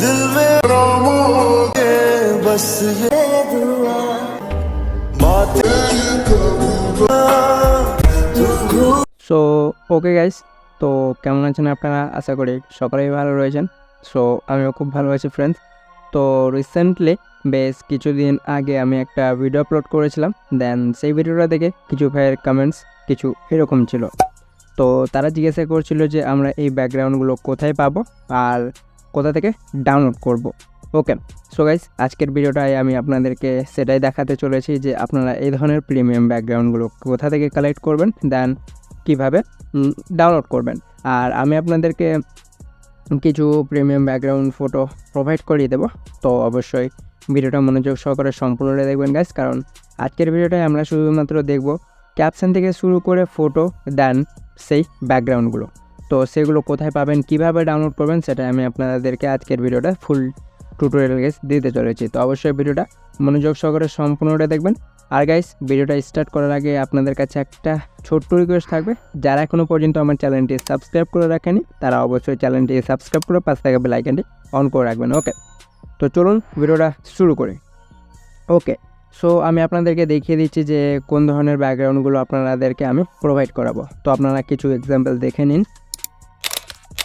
दिल में रोमोगे बस ये दुआ সো ওকে গাইস, তো কেমন আছেন আপনারা? আশা করি সকলেই ভালো রয়েছেন। সো আমিও খুব ভালো আছি ফ্রেন্ডস। তো রিসেন্টলি বেশ কিছুদিন আগে আমি একটা ভিডিও আপলোড করেছিলাম, দেন সেই ভিডিওটা দেখে কিছু ভাইয়ের কমেন্টস কিছু এরকম ছিল। তো তারা জিজ্ঞাসা করছিল যে আমরা এই ব্যাকগ্রাউন্ডগুলো কোথায় পাবো আর কোথা থেকে ডাউনলোড করব। ওকে, সো গাইস আজকের ভিডিওটায় আমি আপনাদেরকে সেটাই দেখাতে চলেছি যে আপনারা এই ধরনের প্রিমিয়াম ব্যাকগ্রাউন্ডগুলো কোথা থেকে কালেক্ট করবেন, দেন কীভাবে ডাউনলোড করবেন। আর আমি আপনাদেরকে কিছু প্রিমিয়াম ব্যাকগ্রাউন্ড ফটো প্রোভাইড করিয়ে দেবো। তো অবশ্যই ভিডিওটা মনোযোগ সহকারে সম্পূর্ণটা দেখবেন গাইস, কারণ আজকের ভিডিওটায় আমরা শুধুমাত্র দেখব ক্যাপশন থেকে শুরু করে ফটো, দেন সেই ব্যাকগ্রাউন্ডগুলো। তো সেগুলো কোথায় পাবেন, কিভাবে ডাউনলোড করবেন, সেটা আমি আপনাদেরকে আজকের ভিডিওটা ফুল টিউটোরিয়াল গাইস দিতে চলেছি। তো অবশ্যই ভিডিওটা মনোযোগ সহকারে সম্পূর্ণটা দেখবেন। আর গাইস ভিডিওটা স্টার্ট করার আগে আপনাদের কাছে একটা ছোট্ট রিকোয়েস্ট থাকবে, যারা এখনও পর্যন্ত আমার চ্যানেলটি সাবস্ক্রাইব করে রাখেনি তারা অবশ্যই চ্যানেলটি সাবস্ক্রাইব করে পাশে থাকা বেল আইকনটি অন করে রাখবেন। ওকে, তো চলুন ভিডিওটা শুরু করি। ওকে, সো আমি আপনাদেরকে দেখিয়ে দিচ্ছি যে কোন ধরনের ব্যাকগ্রাউন্ডগুলো আপনাদেরকে আমি প্রোভাইড করাবো। তো আপনারা কিছু এক্সাম্পল দেখে নিন।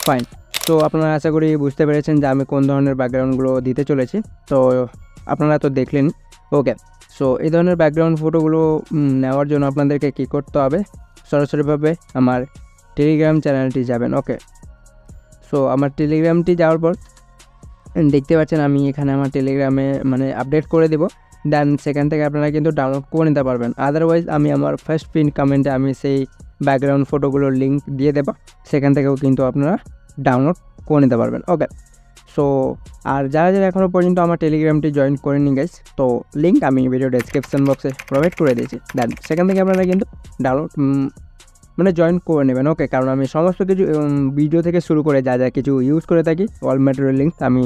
ফাইন, তো আপনারা আশা করি বুঝতে পেরেছেন যে আমি কোন ধরনের ব্যাকগ্রাউন্ডগুলো দিতে চলেছি। তো আপনারা তো দেখলেন। ওকে, সো এই ধরনের ব্যাকগ্রাউন্ড ফটোগুলো নেওয়ার জন্য আপনাদেরকে কী করতে হবে, সরাসরিভাবে আমার টেলিগ্রাম চ্যানেলটি যাবেন। ওকে, সো আমার টেলিগ্রামটি যাওয়ার পর দেখতে পাচ্ছেন আমি এখানে আমার টেলিগ্রামে মানে আপডেট করে দেবো, দেন সেখান থেকে আপনারা কিন্তু ডাউনলোড করে নিতে পারবেন। আদারওয়াইজ আমি আমার ফার্স্ট পিন কমেন্টে আমি সেই ব্যাকগ্রাউন্ড ফটোগুলোর লিঙ্ক দিয়ে দেবো, সেখান থেকেও কিন্তু আপনারা ডাউনলোড করে নিতে পারবেন। ওকে, সো আর যারা যারা এখনও পর্যন্ত আমার টেলিগ্রামটি জয়েন করেনি গাইস, তো লিঙ্ক আমি ভিডিও ডেসক্রিপশন বক্সে প্রোভাইড করে দিয়েছি, দেন সেখান থেকে আপনারা কিন্তু ডাউনলোড মানে জয়েন করে নেবেন। ওকে, কারণ আমি সমস্ত কিছু ভিডিও থেকে শুরু করে যা যা কিছু ইউজ করে থাকি অল ম্যাটেরিয়াল লিঙ্ক আমি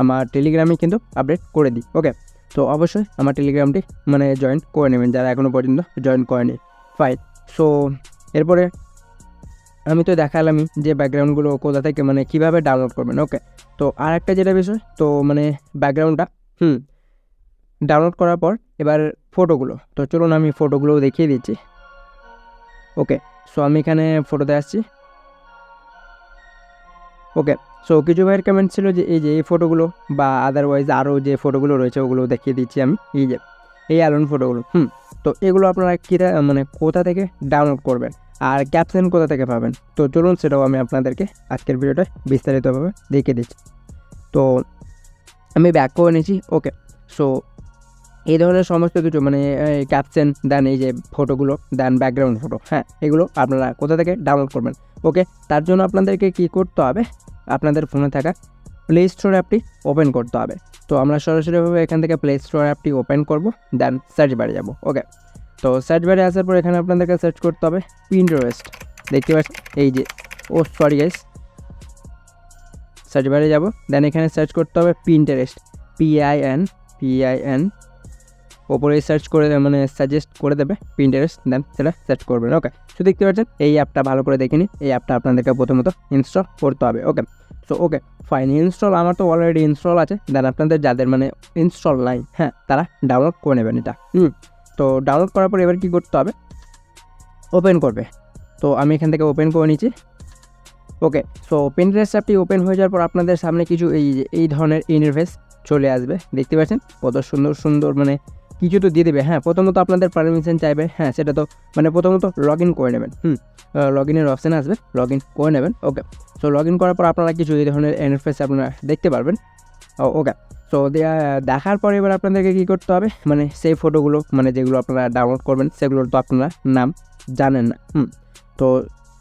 আমার টেলিগ্রামে কিন্তু আপডেট করে দিই। ওকে, তো অবশ্যই আমার টেলিগ্রামটি মানে জয়েন করে নেবেন যারা এখনও পর্যন্ত জয়েন করেনি। ফাইন, সো এরপরে আমি তো দেখালামই যে ব্যাকগ্রাউন্ডগুলো কোথা থেকে মানে কীভাবে ডাউনলোড করবেন। ওকে, তো আর একটা যেটা বিষয়, তো মানে ব্যাকগ্রাউন্ডটা ডাউনলোড করার পর এবার ফটোগুলো, তো চলুন আমি ফটোগুলোও দেখিয়ে দিচ্ছি। ওকে, সো আমি এখানে ফটোতে আসছি। ওকে, সো কিছু ভাইয়ের কমেন্ট ছিল যে এই ফটোগুলো বা আদারওয়াইজ আরও যে ফটোগুলো রয়েছে ওগুলো দেখিয়ে দিচ্ছি আমি, এই যে এই অ্যালবাম ফটোগুলো। তো এগুলো আপনারা মানে কোথা থেকে ডাউনলোড করবেন আর ক্যাপশন কোথা থেকে পাবেন, তো চলুন সেটাও আমি আপনাদেরকে আজকের ভিডিওটা বিস্তারিতভাবে দেখিয়ে দিচ্ছি। তো আমি ব্যাক করে নিয়েছি। ওকে, সো এই ধরনের সমস্ত কিছু মানে ক্যাপশন, দেন এই যে ফটোগুলো, দেন ব্যাকগ্রাউন্ড ফটো, হ্যাঁ এগুলো আপনারা কোথা থেকে ডাউনলোড করবেন। ওকে, তার জন্য আপনাদেরকে কী করতে হবে, আপনাদের ফোনে থাকা প্লে স্টোর অ্যাপটি ওপেন করতে হবে। তো আমরা সরাসরিভাবে এখান থেকে প্লে স্টোর অ্যাপটি ওপেন করব, দেন সার্চ বারে যাব। ওকে, তো সার্চ বারে আসার পর এখানে আপনাদেরকে সার্চ করতে হবে পিন্টারেস্ট। দেখতে পাচ্ছেন এই যে, সরি গাইস, সার্চ বারে যাব, দেন এখানে সার্চ করতে হবে পিন্টারেস্ট, PIN ওপরে সার্চ করে মানে সাজেস্ট করে দেবে পিন্টারেস্ট, দেন সেটা সার্চ করবেন। ওকে, তো দেখতে পাচ্ছেন এই অ্যাপটা ভালো করে দেখে নিন। এই অ্যাপটা আপনাদেরকে প্রথমত ইনস্টল করতে হবে। ওকে, সো ওকে ফাইন, ইনস্টল আমার তো অলরেডি ইনস্টল আছে, দেন আপনাদের যাদের মানে ইনস্টল নাই, হ্যাঁ তারা ডাউনলোড করে নেবেন এটা। তো ডাউনলোড করার পর এবার কী করতে হবে, ওপেন করবে। তো আমি এখান থেকে ওপেন করে নিচ্ছি। ওকে, সো পিন্টারেস্ট অ্যাপটি ওপেন হয়ে যাওয়ার পর আপনাদের সামনে কিছু এই ধরনের ইন্টারফেস চলে আসবে। দেখতে পাচ্ছেন কত সুন্দর সুন্দর মানে কিছু তো দিয়ে দেবে। হ্যাঁ, প্রথমত আপনাদের পারমিশন চাইবে, হ্যাঁ সেটা তো মানে প্রথমত লগ ইন করে নেবেন। লগ ইনের অপশান আসবে, লগ ইন করে নেবেন। ওকে, সো লগ ইন করার পর আপনারা কিছু এই ধরনের ইন্টারফেস আপনারা দেখতে পারবেন। ওকে, সো দেখার পর এবার আপনাদেরকে কী করতে হবে, মানে সেই ফটোগুলো মানে যেগুলো আপনারা ডাউনলোড করবেন সেগুলোর তো আপনারা নাম জানেন না। তো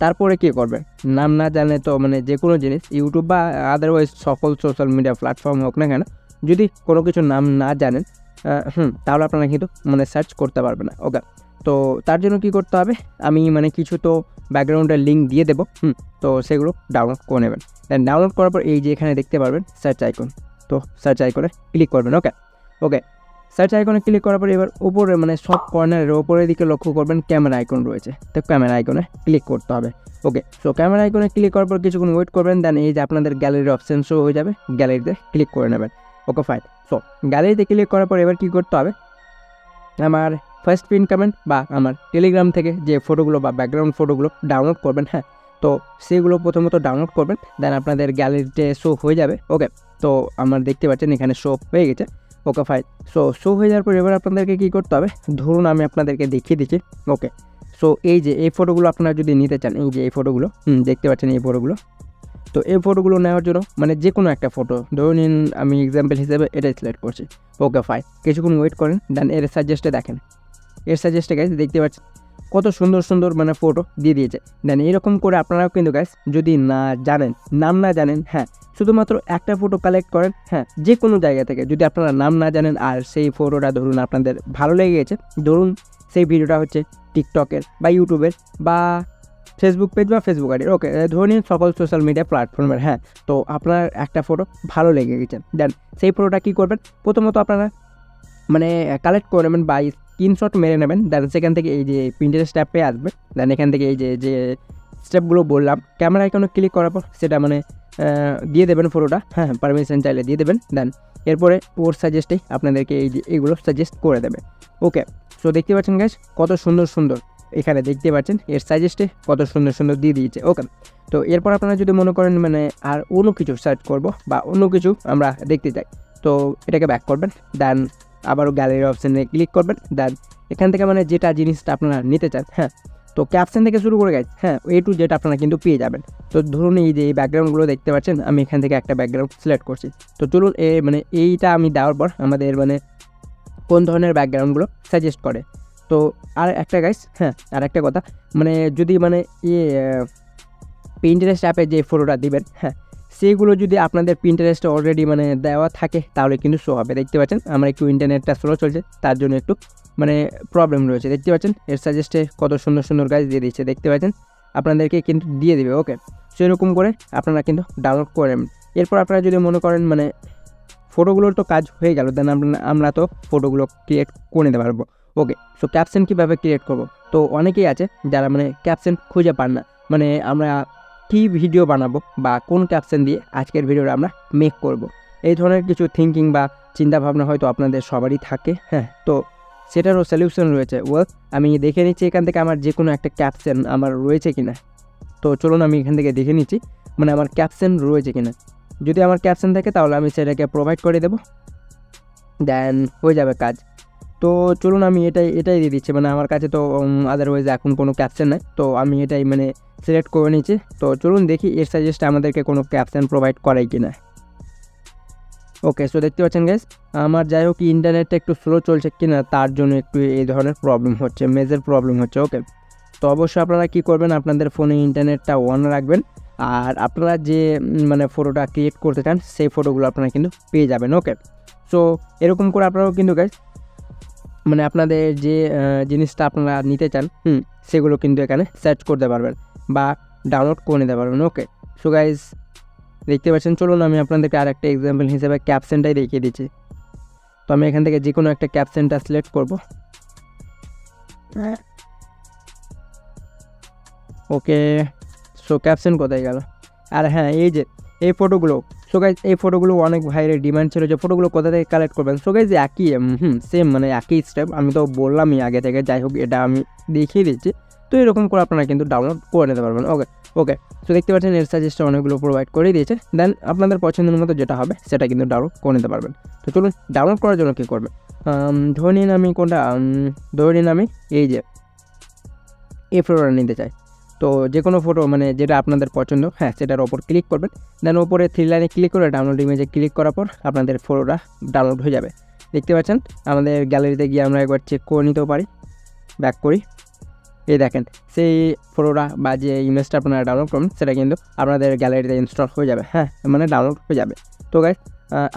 তারপরে কী করবেন, নাম না জানলে তো মানে যে কোনো জিনিস ইউটিউব বা আদারওয়াইজ সকল সোশ্যাল মিডিয়া প্ল্যাটফর্ম হোক না কেন, যদি কোনো কিছু নাম না জানেন তাহলে আপনারা কিন্তু মানে সার্চ করতে পারবেন না। ওকে, তো তার জন্য কী করতে হবে, আমি মানে কিছু তো ব্যাকগ্রাউন্ডের লিঙ্ক দিয়ে দেবো। তো সেগুলো ডাউনলোড করে নেবেন। দেন ডাউনলোড করার পর এই যে এখানে দেখতে পারবেন সার্চ আইকন, তো সার্চ আইকনে ক্লিক করবেন। ওকে, সার্চ আইকনে ক্লিক করার পর এবার উপরে মানে সব কর্নারের ওপরের দিকে লক্ষ্য করবেন ক্যামেরা আইকন রয়েছে, তো ক্যামেরা আইকনে ক্লিক করতে হবে। ওকে, সো ক্যামেরা আইকনে ক্লিক করার পর কিছুক্ষণ ওয়েট করবেন, দেন এই যে আপনাদের গ্যালারির অপশান শো হয়ে যাবে, গ্যালারিতে ক্লিক করে নেবেন। Okay fine. সো গ্যালারিতে ক্লিক করার পর এবার কী করতে হবে, আমার ফার্স্ট পিন কমেন্ট বা আমার টেলিগ্রাম থেকে যে ফটোগুলো বা ব্যাকগ্রাউন্ড ফটোগুলো ডাউনলোড করবেন, হ্যাঁ, তো সেগুলো প্রথমত ডাউনলোড করবেন, দেন আপনাদের গ্যালারিতে শো হয়ে যাবে। ওকে, তো আমার দেখতে পাচ্ছেন এখানে শো হয়ে গেছে। Okay fine. সো শো হয়ে যাওয়ার পর এবার আপনাদেরকে কী করতে হবে, ধরুন আমি আপনাদেরকে দেখিয়ে দিচ্ছি। ওকে, সো এই যে এই ফটোগুলো আপনারা যদি নিতে চান, এই যে এই ফটোগুলো দেখতে পাচ্ছেন এই ফটোগুলো, তো এই ফটোগুলো নেওয়ার জন্য মানে যে কোনো একটা ফটো ধরুন নিন, আমি এক্সাম্পল হিসেবে এটাই সিলেক্ট করছি। ওকে ফাইন, কিছুক্ষণ ওয়েট করেন, দেন এর সাজেস্টে দেখেন, এর সাজেস্টে গাইজ দেখতে পাচ্ছেন কত সুন্দর সুন্দর মানে ফটো দিয়ে দিয়েছে। দেন এরকম করে আপনারাও কিন্তু গাইজ যদি না জানেন, নাম না জানেন, হ্যাঁ, শুধুমাত্র একটা ফটো কালেক্ট করেন, হ্যাঁ, যে কোনো জায়গা থেকে, যদি আপনারা নাম না জানেন আর সেই ফটোটা ধরুন আপনাদের ভালো লেগে গেছে, ধরুন সেই ভিডিওটা হচ্ছে টিকটকের বা ইউটিউবের বা ফেসবুক পেজ বা ফেসবুক আইডি, ওকে ধরে নিন সকল সোশ্যাল মিডিয়া প্ল্যাটফর্মের, হ্যাঁ, তো আপনার একটা ফটো ভালো লেগে গেছে, দেন সেই ফটোটা কী করবেন, প্রথমত আপনারা মানে কালেক্ট করে নেবেন বা স্ক্রিনশট মেরে নেবেন, দেন সেখান থেকে এই যে প্রিন্টারেস্ট অ্যাপে আসবে, দেন এখান থেকে এই যে স্টেপগুলো বললাম ক্যামেরা আইকনে ক্লিক করার পর সেটা মানে দিয়ে দেবেন ফটোটা, হ্যাঁ, পারমিশন চাইলে দিয়ে দেবেন, দেন এরপরে ওর সাজেস্টেই আপনাদেরকে এই যে এইগুলো সাজেস্ট করে দেবে। ওকে, সো দেখতে পাচ্ছেন গাইস কত সুন্দর সুন্দর, এখানে দেখতে পাচ্ছেন এর সাজেস্টে কত সুন্দর সুন্দর দিয়ে দিয়েছে। ওকে, তো এরপর আপনারা যদি মনে করেন মানে আর অন্য কিছু সার্চ করব বা অন্য কিছু আমরা দেখতে চাই, তো এটাকে ব্যাক করবেন, দেন আবারও গ্যালারি অপশানে ক্লিক করবেন, দেন এখান থেকে মানে যেটা জিনিসটা আপনারা নিতে চান, হ্যাঁ, তো ক্যাপশন থেকে শুরু করে গাইজ, হ্যাঁ, এ টু জেড আপনারা কিন্তু পেয়ে যাবেন। তো ধরুন এই যে এই ব্যাকগ্রাউন্ডগুলো দেখতে পাচ্ছেন, আমি এখান থেকে একটা ব্যাকগ্রাউন্ড সিলেক্ট করছি, তো চলুন মানে এইটা আমি দেওয়ার পর আমাদের মানে কোন ধরনের ব্যাকগ্রাউন্ডগুলো সাজেস্ট করে। তো আর একটা গাইজ, হ্যাঁ, আর একটা কথা, মানে যদি মানে পিন্টারেস্ট অ্যাপে যে ফটোটা দিবেন, হ্যাঁ, সেইগুলো যদি আপনাদের পিন্টারেস্টে অলরেডি মানে দেওয়া থাকে তাহলে কিন্তু শো হবে। দেখতে পাচ্ছেন আমার একটু ইন্টারনেটটা স্লো চলছে, তার জন্য একটু মানে প্রবলেম রয়েছে। দেখতে পাচ্ছেন এর সাজেস্টে কত সুন্দর সুন্দর গাছ দিয়ে দিচ্ছে, দেখতে পাচ্ছেন আপনাদেরকে কিন্তু দিয়ে দেবে। ওকে, সেরকম করে আপনারা কিন্তু ডাউনলোড করে নেবেন। এরপর আপনারা যদি মনে করেন মানে ফটোগুলোর তো কাজ হয়ে গেল, দেন আমরা তো ফটোগুলো ক্রিয়েট করে নিতে পারবো। ওকে, সো ক্যাপশন কীভাবে ক্রিয়েট করব, তো অনেকেই আছে যারা মানে ক্যাপশন খুঁজে পান না, মানে আমরা কী ভিডিও বানাবো বা কোন ক্যাপশন দিয়ে আজকের ভিডিওটা আমরা মেক করব, এই ধরনের কিছু থিঙ্কিং বা চিন্তাভাবনা হয়তো আপনাদের সবারই থাকে, হ্যাঁ, তো সেটারও সলিউশন রয়েছে। আমি দেখে নিচ্ছি এখান থেকে আমার যে কোনো একটা ক্যাপশন আমার রয়েছে কিনা, তো চলুন আমি এখান থেকে দেখে নিচ্ছি মানে আমার ক্যাপশন রয়েছে কিনা। যদি আমার ক্যাপশন থাকে তাহলে আমি সেটাকে প্রোভাইড করে দেবো, দেন হয়ে যাবে কাজ। তো চলুন আমি এটাই দিয়ে দিচ্ছি, মানে আমার কাছে তো আদারওয়াইজ এখন কোনো ক্যাপশন নাই, তো আমি এটাই মানে সিলেক্ট করে নিচ্ছি। তো চলুন দেখি এর সাজেস্টে আমাদেরকে কোনো ক্যাপশন প্রোভাইড করাই কিনা। ওকে, সো দেখতে পাচ্ছেন গাইস আমার যাই হোক ইন্টারনেটটা একটু স্লো চলছে কিনা তার জন্য একটু এই ধরনের প্রবলেম হচ্ছে, মেজর প্রবলেম হচ্ছে। ওকে, তো অবশ্যই আপনারা কী করবেন, আপনাদের ফোনে ইন্টারনেটটা অন রাখবেন, আর আপনারা যে মানে ফটোটা ক্রিয়েট করতে চান সেই ফটোগুলো আপনারা কিন্তু পেয়ে যাবেন। ওকে, সো এরকম করে আপনারাও কিন্তু গাইস মানে আপনাদের যে জিনিসটা আপনারা নিতে চান সেগুলো কিন্তু এখানে সার্চ করতে পারবেন বা ডাউনলোড করে নিতে পারবেন। ওকে, সো গাইস দেখতে পাচ্ছেন, চলুন আমি আপনাদেরকে আর একটা এক্সাম্পল হিসেবে ক্যাপশনটাই দেখিয়ে দিচ্ছি। তো আমি এখান থেকে যে কোনো একটা ক্যাপশনটা সিলেক্ট করব। ওকে, সো ক্যাপশন কোথায় গেল, আর হ্যাঁ এই যে এই ফটোগুলো, সো গাইজ এই ফটোগুলো অনেক ভাইয়ের ডিমান্ড ছিল যে ফটোগুলো কোথা থেকে কালেক্ট করবেন। সো গাইজ একই সেম মানে একই স্টেপ, আমি তো বললামই আগে থেকে, যাই হোক এটা আমি দেখিয়ে দিচ্ছি। তো এরকম করে আপনারা কিন্তু ডাউনলোড করে নিতে পারবেন। ওকে ওকে, সো দেখতে পাচ্ছেন এর সাজেস্টে অনেকগুলো প্রোভাইড করে দিয়েছে, দেন আপনাদের পছন্দের মতো যেটা হবে সেটা কিন্তু ডাউনলোড করে নিতে পারবেন। তো চলুন ডাউনলোড করার জন্য কী করবেন, ধরে নিন আমি কোনটা ধরে নিন আমি এই যে এই ফটোটা নিতে চাই, তো যে কোনো ফটো মানে যেটা আপনাদের পছন্দ, হ্যাঁ, সেটার ওপর ক্লিক করবেন, দেন ওপরে 3 লাইনে ক্লিক করে ডাউনলোড ইমেজে ক্লিক করার পর আপনাদের ফটোটা ডাউনলোড হয়ে যাবে। দেখতে পাচ্ছেন আমাদের গ্যালারিতে গিয়ে আমরা একবার চেক করে নিতেও পারি, ব্যাক করি, এই দেখেন সেই ফটোটা বা যে ইমেজটা আপনারা ডাউনলোড করবেন সেটা কিন্তু আপনাদের গ্যালারিতে ইনস্টল হয়ে যাবে, হ্যাঁ, মানে ডাউনলোড হয়ে যাবে। তো গাইস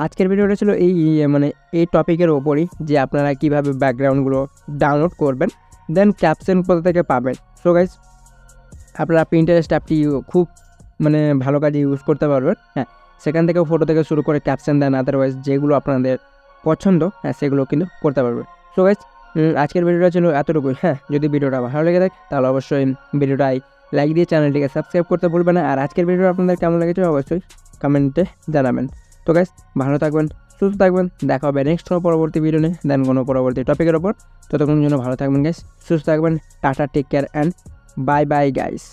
আজকের ভিডিওটা ছিল এই মানে এই টপিকের ওপরই যে আপনারা কীভাবে ব্যাকগ্রাউন্ডগুলো ডাউনলোড করবেন, দেন ক্যাপশন কোথা থেকে পাবেন। সো গাইস আপনারা পিন্টারেস্ট অ্যাপটি খুব মানে ভালো কাজে ইউজ করতে পারবেন, হ্যাঁ, সেখান থেকেও ফটো থেকে শুরু করে ক্যাপশন দেন, আদারওয়াইজ যেগুলো আপনাদের পছন্দ সেগুলো কিন্তু করতে পারবেন। সো গাইস আজকের ভিডিওটা ছিল এতটুকুই। হ্যাঁ, যদি ভিডিওটা ভালো লেগে থাকে তাহলে অবশ্যই ভিডিওটাই লাইক দিয়ে চ্যানেলটিকে সাবস্ক্রাইব করতে ভুলবেন না। আর আজকের ভিডিও আপনাদের কেমন লেগেছে অবশ্যই কমেন্টে জানাবেন। তো গাইস ভালো থাকবেন, সুস্থ থাকবেন, দেখা হবে নেক্সট পরবর্তী ভিডিও নিয়ে, দেন কোনো পরবর্তী টপিকের ওপর। ততক্ষণ জন্য ভালো থাকবেন গাইস, সুস্থ থাকবেন, tata, take care and bye bye guys.